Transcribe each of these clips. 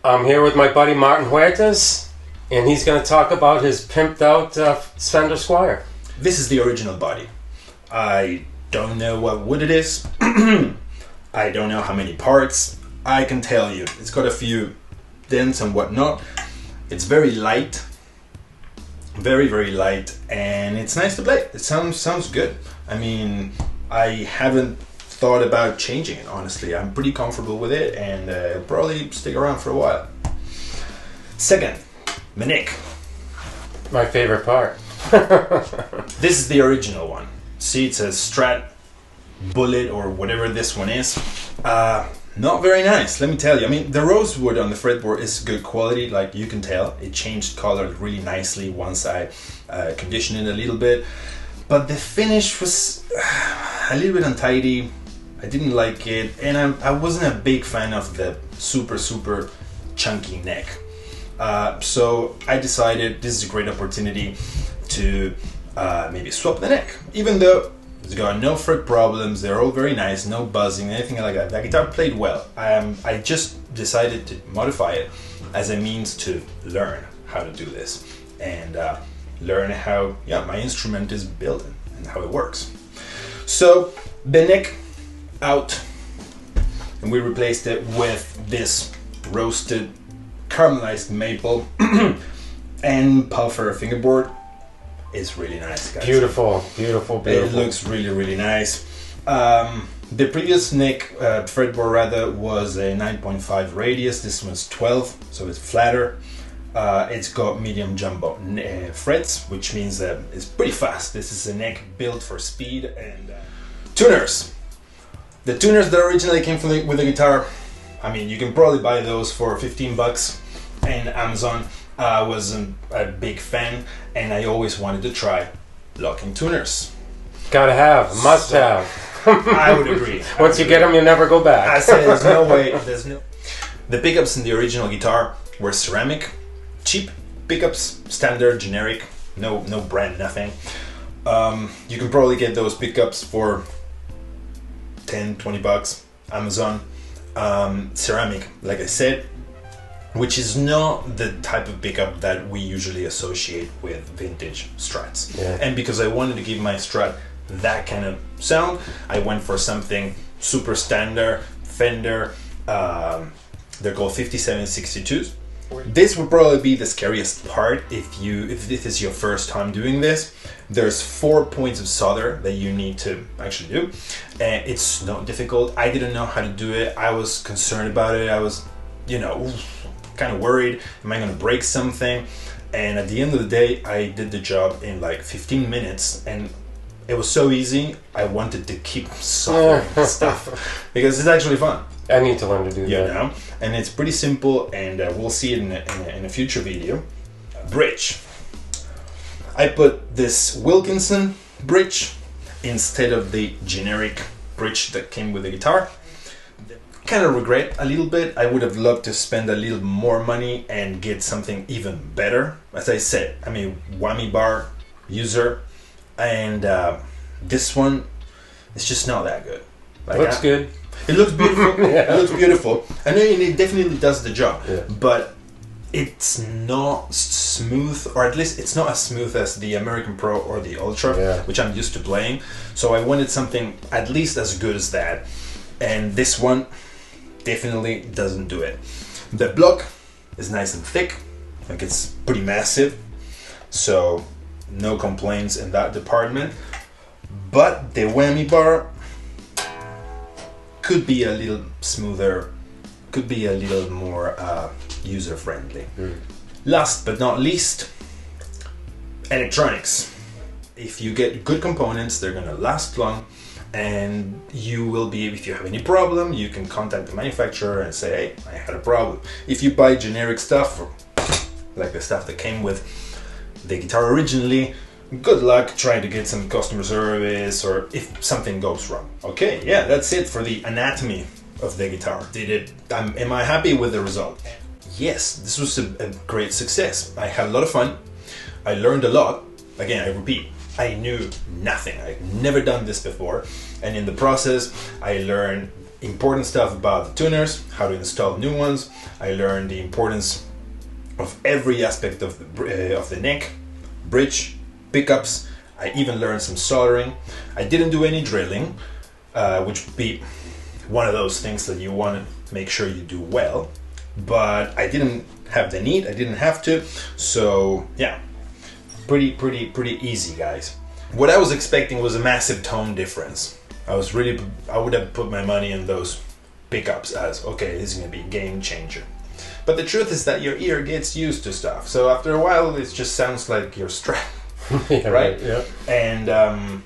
I'm here with my buddy Martin Huertas, and he's going to talk about his pimped out Fender Squier. This is the original body. I don't know what wood it is. I don't know how many parts. I can tell you, it's got a few dents and whatnot. It's very light, very light, and it's nice to play. It sounds good. I mean, I haven't thought about changing it, honestly. I'm pretty comfortable with it, and it'll probably stick around for a while. Second, the neck. My favorite part. This is the original one. See, it's a Strat Bullet or whatever this one is. Not very nice, let me tell you. I mean, the rosewood on the fretboard is good quality, like you can tell. It changed color really nicely once I conditioned it a little bit. But the finish was a little bit untidy. I didn't like it, and I wasn't a big fan of the super chunky neck. So I decided this is a great opportunity to maybe swap the neck. Even though it's got no fret problems, they're all very nice, no buzzing, anything like that. The guitar played well. I just decided to modify it as a means to learn how to do this and learn how my instrument is built and how it works. So the neck out, and we replaced it with this roasted caramelized maple and puffer fingerboard. It's really nice, guys. Beautiful. It looks really nice. The previous neck fretboard rather was a 9.5 radius. This one's 12, so it's flatter. It's got medium jumbo frets, which means that it's pretty fast. This is a neck built for speed. And tuners. The tuners that originally came with the guitar, I mean, you can probably buy those for 15 bucks on Amazon. I wasn't a big fan, and I always wanted to try locking tuners. Gotta have, must have. I would agree. Once you get them, you never go back. I said there's no way. The pickups in the original guitar were ceramic, cheap pickups, standard, generic, no brand, nothing. You can probably get those pickups for 10-20 bucks, Amazon. Ceramic, like I said, which is not the type of pickup that we usually associate with vintage Strats. Yeah. And because I wanted to give my Strat that kind of sound, I went for something super standard, Fender, they're called 5762s. This would probably be the scariest part if this is your first time doing this. There's 4 points of solder that you need to actually do. And it's not difficult. I didn't know how to do it. I was concerned about it. I was, kind of worried. Am I going to break something? And at the end of the day, I did the job in like 15 minutes. And it was so easy. I wanted to keep soldering stuff because it's actually fun. I need to learn to do that. Know? And it's pretty simple, and we'll see it in a future video. Bridge. I put this Wilkinson bridge instead of the generic bridge that came with the guitar. Kind of regret a little bit. I would have loved to spend a little more money and get something even better. As I said, I'm a whammy bar user, and this one is just not that good. Looks good. It looks beautiful. It looks beautiful. I know it definitely does the job, but it's not smooth, or at least it's not as smooth as the American Pro or the Ultra, which I'm used to playing. So I wanted something at least as good as that, and this one definitely doesn't do it. The block is nice and thick, like it's pretty massive, so no complaints in that department. But the whammy bar could be a little smoother, could be a little more user-friendly. Last but not least, electronics. If you get good components, they're gonna last long, and you will be, if you have any problem, you can contact the manufacturer and say, hey, I had a problem. If you buy generic stuff, like the stuff that came with the guitar originally, good luck trying to get some customer service, or if something goes wrong. Okay, yeah, that's it for the anatomy of the guitar. Am I happy with the result? Yes, this was a great success. I had a lot of fun. I learned a lot. Again, I repeat, I knew nothing. I'd never done this before, and in the process I learned important stuff about the tuners, how to install new ones. I learned the importance of every aspect of the neck, bridge, pickups. I even learned some soldering. I didn't do any drilling, which would be one of those things that you want to make sure you do well. But I didn't have the need, I didn't have to. So yeah, pretty easy, guys. What I was expecting was a massive tone difference. I would have put my money in those pickups as, okay, this is gonna be a game changer. But the truth is that your ear gets used to stuff. So after a while, it just sounds like your Strat, yeah, right? Yeah. And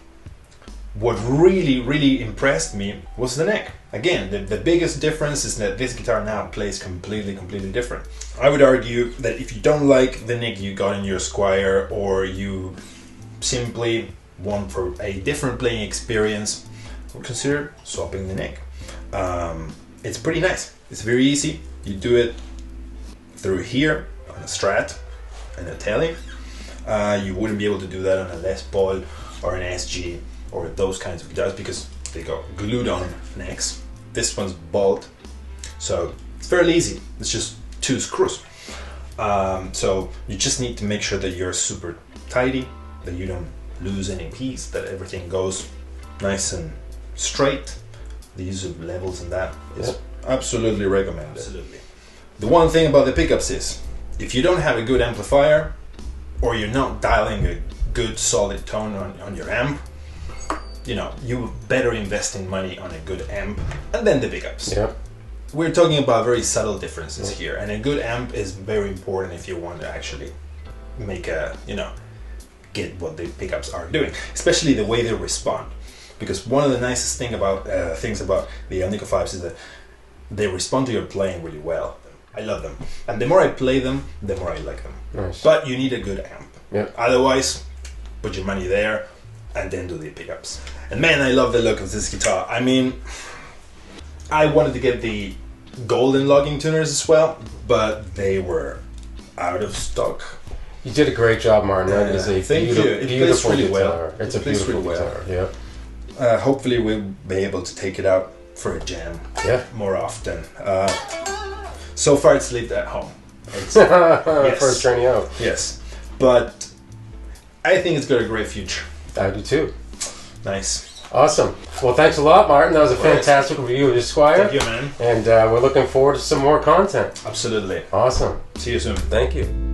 what really impressed me was the neck. Again, the biggest difference is that this guitar now plays completely different. I would argue that if you don't like the neck you got in your Squier, or you simply want for a different playing experience, I would consider swapping the neck. It's pretty nice. It's very easy. You do it through here on a Strat and a Tele. You wouldn't be able to do that on a Les Paul or an SG or those kinds of guitars because they got glued on necks. This one's bolt, so it's fairly easy. It's just 2 screws. So you just need to make sure that you're super tidy, that you don't lose any piece, that everything goes nice and straight. The use of levels and that is absolutely recommended. Absolutely. The one thing about the pickups is, if you don't have a good amplifier, or you're not dialing a good solid tone on your amp, you know, you better invest in money on a good amp and then the pickups. Yep. We're talking about very subtle differences here, and a good amp is very important if you want to actually make a, you know, get what the pickups are doing, especially the way they respond. Because one of the nicest things about the Alnico 5s is that they respond to your playing really well. I love them, and the more I play them, the more I like them. Nice. But you need a good amp. Yep. Otherwise, put your money there and then do the pickups. And man, I love the look of this guitar. I mean, I wanted to get the golden logging tuners as well, but they were out of stock. You did a great job, Martin. That is a thank you. It plays beautiful really guitar. well. It's It a plays beautiful really guitar. well. Yeah. Hopefully we'll be able to take it out for a jam more often. So far it's lived at home. It's, yes. First journey out. Yes, but I think it's got a great future. I do too. Nice. Awesome. Well, thanks a lot, Martin. That was a Of course. fantastic review of your Squier. Thank you, man. And we're looking forward to some more content. Absolutely. Awesome. See you soon. Thank you.